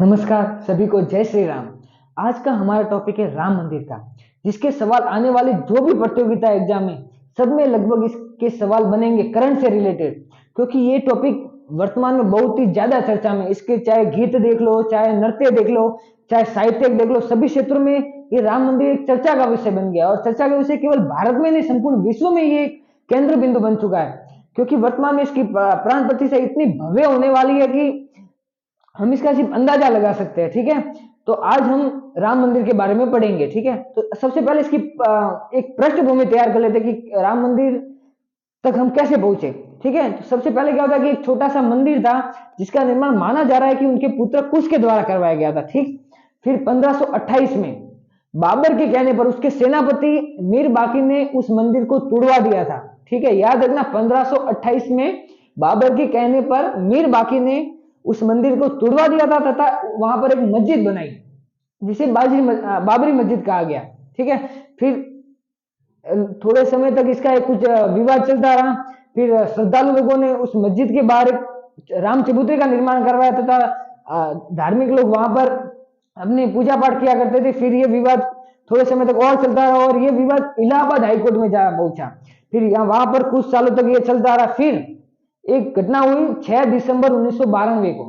नमस्कार सभी को, जय श्री राम। आज का हमारा टॉपिक है राम मंदिर का, जिसके सवाल आने वाले जो भी प्रतियोगिता एग्जाम में सब में लगभग इसके सवाल बनेंगे करंट से रिलेटेड, क्योंकि ये टॉपिक वर्तमान में बहुत ही ज्यादा चर्चा में। इसके चाहे गीत देख लो, चाहे नृत्य देख लो, चाहे साहित्य देख लो, सभी क्षेत्रों में ये राम मंदिर एक चर्चा का विषय बन गया। और चर्चा का विषय केवल भारत में नहीं, संपूर्ण विश्व में ये एक केंद्र बिंदु बन चुका है, क्योंकि वर्तमान में इसकी प्राण प्रतिष्ठा इतनी भव्य होने वाली है कि हम इसका सिर्फ अंदाजा लगा सकते हैं। ठीक है, तो आज हम राम मंदिर के बारे में पढ़ेंगे। ठीक है, तो सबसे पहले इसकी एक पृष्ठभूमि तैयार कर लेते हैं कि राम मंदिर तक हम कैसे पहुंचे। ठीक है, तो सबसे पहले क्या होता है कि एक छोटा सा मंदिर था जिसका निर्माण माना जा रहा है कि उनके पुत्र कुश के द्वारा करवाया गया था। ठीक, फिर 1528 में बाबर के कहने पर उसके सेनापति मीर बाकी ने उस मंदिर को तुड़वा दिया था। ठीक है, याद रखना, 1528 में बाबर के कहने पर मीर बाकी ने उस मंदिर को तुड़वा दिया था तथा वहां पर एक मस्जिद बनाई जिसे बाबरी मस्जिद कहा गया। ठीक है, फिर थोड़े समय तक इसका कुछ विवाद चलता रहा। फिर श्रद्धालु लोगों ने उस मस्जिद के बाहर एक राम चबूतरे का निर्माण करवाया तथा धार्मिक लोग वहां पर अपनी पूजा पाठ किया करते थे। फिर ये विवाद थोड़े समय तक और चलता रहा और ये विवाद इलाहाबाद हाईकोर्ट में जा पहुंचा। फिर यहाँ वहां पर कुछ सालों तक ये चलता रहा। फिर एक घटना हुई 6 दिसंबर 1992 को।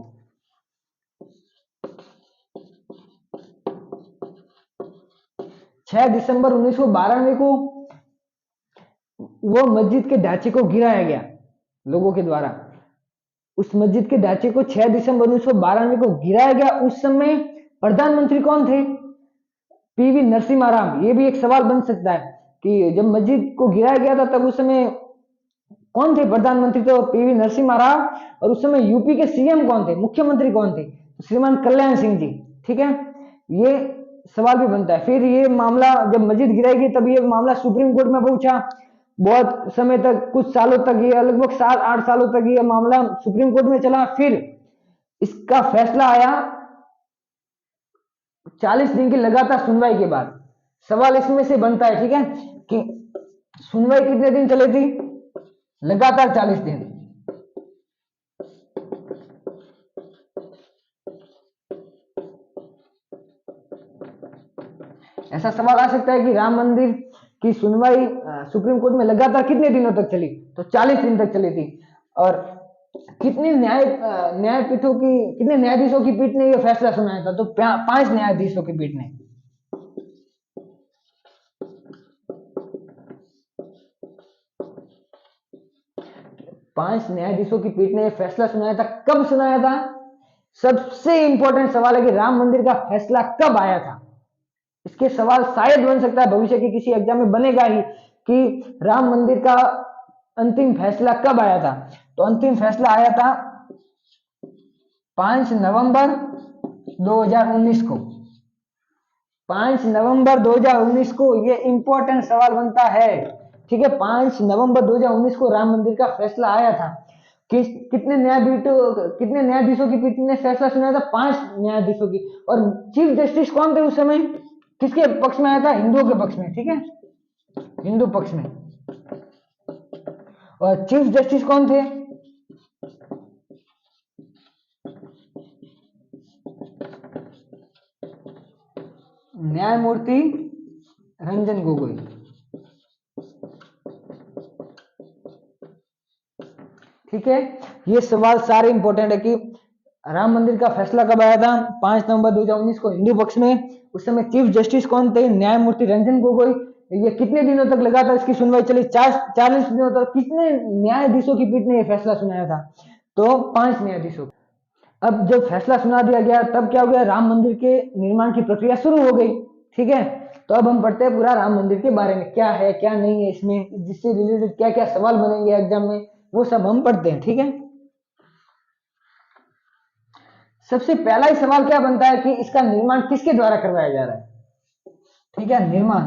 6 दिसंबर 1992 को वो मस्जिद के ढांचे को गिराया गया लोगों के द्वारा। उस मस्जिद के ढांचे को 6 दिसंबर 1992 को गिराया गया। उस समय प्रधानमंत्री कौन थे? पीवी नरसिम्हा राव। ये भी एक सवाल बन सकता है कि जब मस्जिद को गिराया गया था तब उस समय कौन थे प्रधानमंत्री? तो पीवी नरसिम्हा राव। और उस समय यूपी के सीएम कौन थे, मुख्यमंत्री कौन थे? श्रीमान कल्याण सिंह जी। ठीक है, ये सवाल भी बनता है। फिर ये मामला जब मस्जिद गिराई गई तब ये मामला सुप्रीम कोर्ट में पहुंचा। बहुत समय तक, कुछ सालों तक, ये लगभग 7-8 सालों तक ये मामला सुप्रीम कोर्ट में चला। फिर इसका फैसला आया 40 दिन की लगातार सुनवाई के बाद। सवाल इसमें से बनता है, ठीक है, कि सुनवाई कितने दिन चली थी? लगातार 40 दिन। ऐसा सवाल आ सकता है कि राम मंदिर की सुनवाई सुप्रीम कोर्ट में लगातार कितने दिनों तक चली? तो 40 दिन तक चली थी। और कितने न्यायपीठों की, कितने न्यायाधीशों की पीठ ने यह फैसला सुनाया था? तो 5 न्यायाधीशों की पीठ ने। 5 न्यायाधीशों की पीठ ने यह फैसला सुनाया था। कब सुनाया था? सबसे इंपॉर्टेंट सवाल है कि राम मंदिर का फैसला कब आया था। इसके सवाल शायद बन सकता है, भविष्य के किसी एग्जाम में बनेगा ही, कि राम मंदिर का अंतिम फैसला कब आया था। तो अंतिम फैसला आया था 5 नवंबर 2019 को। 5 नवंबर 2019 को ये इंपॉर्टेंट सवाल बनता है। ठीक है, 5 नवंबर 2019 को राम मंदिर का फैसला आया था। कितने न्यायाधीशों की पीठ ने फैसला सुनाया था? 5 न्यायाधीशों की। और चीफ जस्टिस कौन थे उस समय? किसके पक्ष में आया था? हिंदुओं के पक्ष में। ठीक है, हिंदू पक्ष में। और चीफ जस्टिस कौन थे? न्यायमूर्ति रंजन गोगोई। ठीक है, ये सवाल सारे इंपॉर्टेंट है कि राम मंदिर का फैसला कब आया था? 5 नवंबर 2019 को हिंदू पक्ष में। उस समय चीफ जस्टिस कौन थे? न्यायमूर्ति रंजन गोगोई। ये कितने दिनों तक लगातार इसकी सुनवाई चली? 40 दिनों तक। कितने न्यायाधीशों की पीठ ने यह फैसला सुनाया था? तो 5 न्यायाधीशों। अब जब फैसला सुना दिया गया तब क्या हो गया? राम मंदिर के निर्माण की प्रक्रिया शुरू हो गई। ठीक है, तो अब हम पढ़ते हैं पूरा राम मंदिर के बारे में, क्या है क्या नहीं है इसमें, जिससे रिलेटेड क्या क्या सवाल बनेंगे एग्जाम में, वो सब हम पढ़ते हैं। ठीक है, सबसे पहला ही सवाल क्या बनता है कि इसका निर्माण किसके द्वारा करवाया जा रहा है? ठीक है, निर्माण,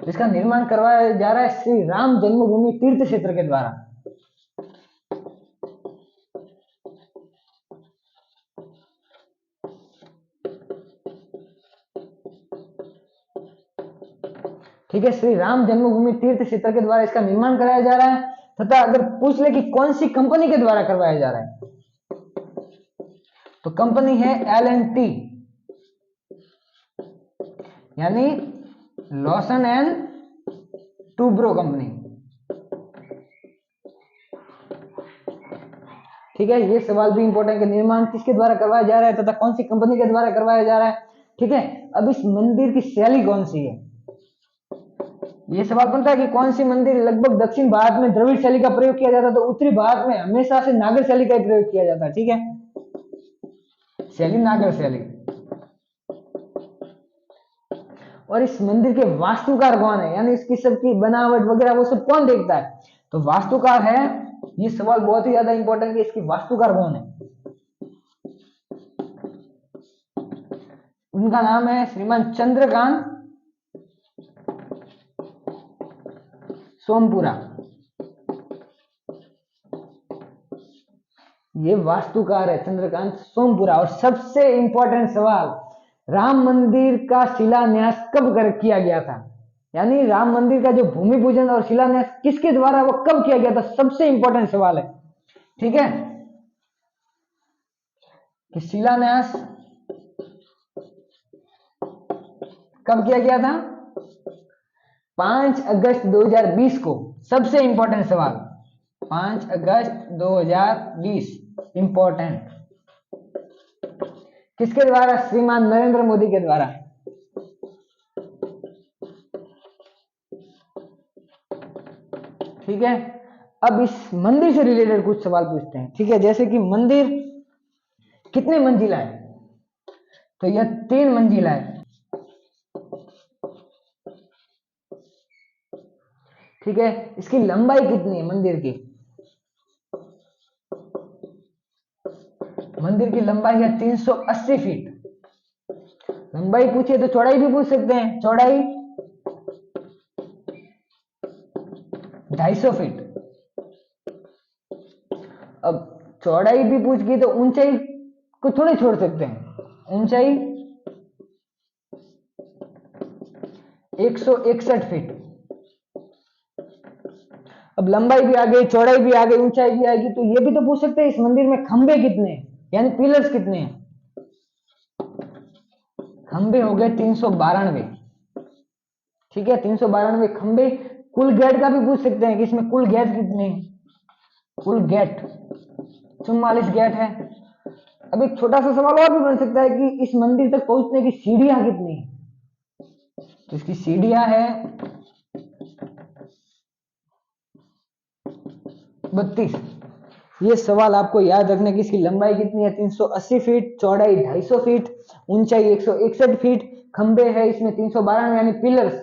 इसका निर्माण करवाया जा रहा है श्री राम जन्मभूमि तीर्थ क्षेत्र के द्वारा। ठीक है, श्री राम जन्मभूमि तीर्थ क्षेत्र के द्वारा इसका निर्माण कराया जा रहा है। तथा अगर पूछ ले कि कौन सी कंपनी के द्वारा करवाया जा रहा है, तो कंपनी है L&T, यानी लॉसन एंड टूब्रो कंपनी। ठीक है, ये सवाल भी इंपॉर्टेंट है कि निर्माण किसके द्वारा करवाया जा रहा है तथा कौन सी कंपनी के द्वारा करवाया जा रहा है। ठीक है, अब इस मंदिर की शैली कौन सी है, ये सवाल बनता है कि कौन सी मंदिर लगभग दक्षिण भारत में द्रविड़ शैली का प्रयोग किया जाता है, तो उत्तरी भारत में हमेशा से नागर शैली का प्रयोग किया जाता है। ठीक है, शैली नागर शैली। और इस मंदिर के वास्तुकार कौन है, यानी इसकी सबकी बनावट वगैरह वो सब कौन देखता है, तो वास्तुकार है, ये सवाल बहुत ही ज्यादा इंपॉर्टेंट है, इसकी वास्तुकार कौन है। उनका नाम है श्रीमान चंद्रकांत सोमपुरा। ये वास्तुकार है चंद्रकांत सोमपुरा। और सबसे इंपॉर्टेंट सवाल, राम मंदिर का शिलान्यास कब किया गया था, यानी राम मंदिर का जो भूमि पूजन और शिलान्यास किसके द्वारा वो कब किया गया था, सबसे इंपॉर्टेंट सवाल है। ठीक है, कि शिलान्यास कब किया गया था, 5 अगस्त 2020 को। सबसे इंपॉर्टेंट सवाल, 5 अगस्त 2020, इंपॉर्टेंट। किसके द्वारा, श्रीमान नरेंद्र मोदी के द्वारा। ठीक है, अब इस मंदिर से रिलेटेड कुछ सवाल पूछते हैं। ठीक है, जैसे कि मंदिर कितने मंजिला है, तो यह 3 मंजिला है। ठीक है, इसकी लंबाई कितनी है मंदिर की, मंदिर की लंबाई है 380 फीट। लंबाई पूछे तो चौड़ाई भी पूछ सकते हैं, चौड़ाई 250 फीट। अब चौड़ाई भी पूछ गई तो ऊंचाई को थोड़ी छोड़ सकते हैं, ऊंचाई 161 फीट। अब लंबाई भी आ गई, चौड़ाई भी आ गई, ऊंचाई भी आएगी, तो ये भी तो पूछ सकते हैं इस मंदिर में खंबे कितने हैं, यानी पिलर्स कितने हैं। खंबे हो गए 392। ठीक है, 392 खंबे। कुल गेट का भी पूछ सकते हैं कि इसमें कुल गेट कितने हैं, कुल गेट 44 गेट है। अब एक छोटा सा सवाल और भी बन सकता है कि इस मंदिर तक पहुंचने की सीढ़ियां कितनी है, तो इसकी सीढ़ियां है 32। ये सवाल आपको याद रखने की, इसकी लंबाई कितनी है 380 फीट, चौड़ाई 250 फीट, ऊंचाई 161 फीट, खंबे है इसमें 392 यानी पिलर्स,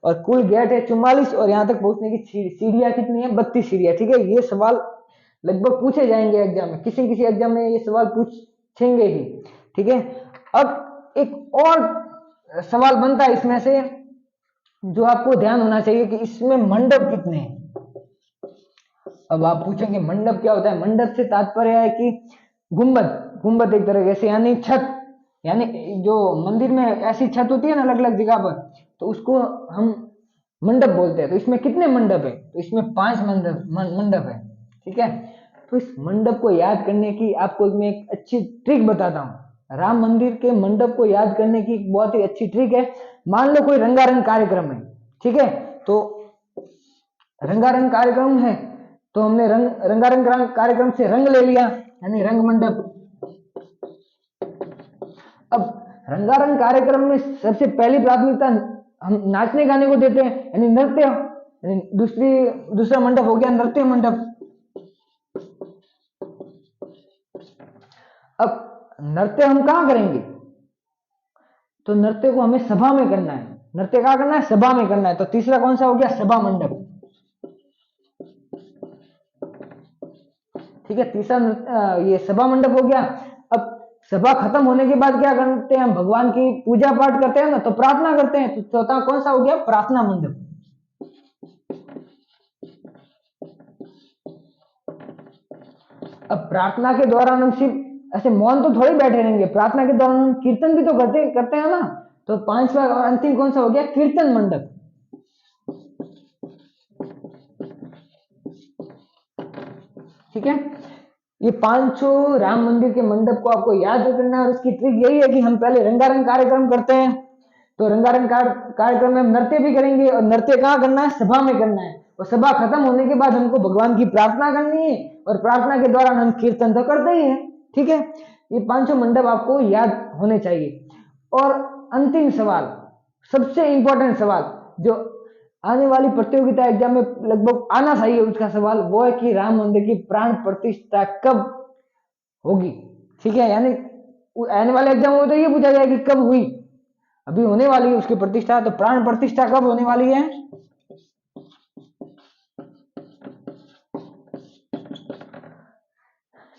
और कुल गेट है 44, और यहां तक पहुंचने की सीढ़ियां कितनी है, 32 सीढ़ियां। ठीक है, ये सवाल लगभग पूछे जाएंगे एग्जाम में, किसी किसी एग्जाम में ये सवाल पूछेंगे ही। ठीक है, अब एक और सवाल बनता है इसमें से जो आपको ध्यान होना चाहिए कि इसमें मंडप कितने हैं। अब आप पूछेंगे मंडप क्या होता है, मंडप से तात्पर्य है कि गुंबद, गुंबद एक तरह से, यानी छत, यानी जो मंदिर में ऐसी छत होती है ना अलग अलग जगह पर, तो उसको हम मंडप बोलते हैं। तो इसमें कितने मंडप है, तो इसमें 5 मंडप है। ठीक है, तो इस मंडप को याद करने की आपको मैं एक अच्छी ट्रिक बताता हूँ। राम मंदिर के मंडप को याद करने की बहुत ही अच्छी ट्रिक है। मान लो कोई रंगारंग कार्यक्रम है, ठीक है, तो रंगारंग कार्यक्रम है, तो हमने रंगारंग कार्यक्रम से रंग ले लिया, यानी रंग मंडप। अब रंगारंग कार्यक्रम में सबसे पहली प्राथमिकता हम नाचने गाने को देते हैं, यानी नृत्य, यानी दूसरा मंडप हो गया नृत्य मंडप। अब नृत्य हम कहां करेंगे, तो नृत्य को हमें सभा में करना है। नृत्य कहां करना है, सभा में करना है, तो तीसरा कौन सा हो गया, सभा मंडप। ठीक है, तीसरा ये सभा मंडप हो गया। अब सभा खत्म होने के बाद क्या करते हैं, भगवान की पूजा पाठ करते हैं ना, तो प्रार्थना करते हैं, तो चौथा कौन सा हो गया, प्रार्थना मंडप। अब प्रार्थना के दौरान हम सिर्फ ऐसे मौन तो थोड़ी बैठे रहेंगे, प्रार्थना के दौरान हम कीर्तन भी तो करते हैं ना, तो 5वां और अंतिम कौन सा हो गया, कीर्तन मंडप। ठीक है, ये 500 राम मंदिर के मंडप को आपको याद करना है, और उसकी ट्रिक यही है कि हम पहले रंगारंग कार्यक्रम करते हैं। तो रंगारंग कार्यक्रम में हम नृत्य भी करेंगे, और नृत्य कहाँ करना है, सभा में करना है। और सभा खत्म होने के बाद हमको भगवान की प्रार्थना करनी है, और प्रार्थना के दौरान हम कीर्तन तो करते ही हैं। ठीक है, ये 500 मंडप आपको याद होने चाहिए। और अंतिम सवाल, सबसे इंपॉर्टेंट सवाल जो आने वाली प्रतियोगिता एग्जाम में लगभग आना चाहिए, उसका सवाल वो है कि राम मंदिर की प्राण प्रतिष्ठा कब होगी। ठीक है, यानी आने वाले एग्जाम में तो ये पूछा जाए कि कब हुई, अभी होने वाली है उसकी प्रतिष्ठा, तो प्राण प्रतिष्ठा कब होने वाली है।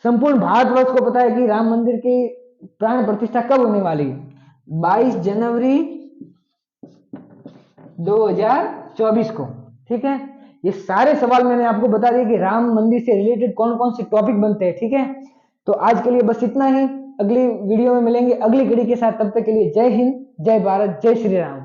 संपूर्ण भारतवर्ष को पता है कि राम मंदिर की प्राण प्रतिष्ठा कब होने वाली है, 22 जनवरी 2024 को। ठीक है, ये सारे सवाल मैंने आपको बता दिए कि राम मंदिर से रिलेटेड कौन कौन से टॉपिक बनते हैं। ठीक है, तो आज के लिए बस इतना ही। अगली वीडियो में मिलेंगे अगली कड़ी के साथ, तब तक के लिए जय हिंद, जय भारत, जय श्री राम।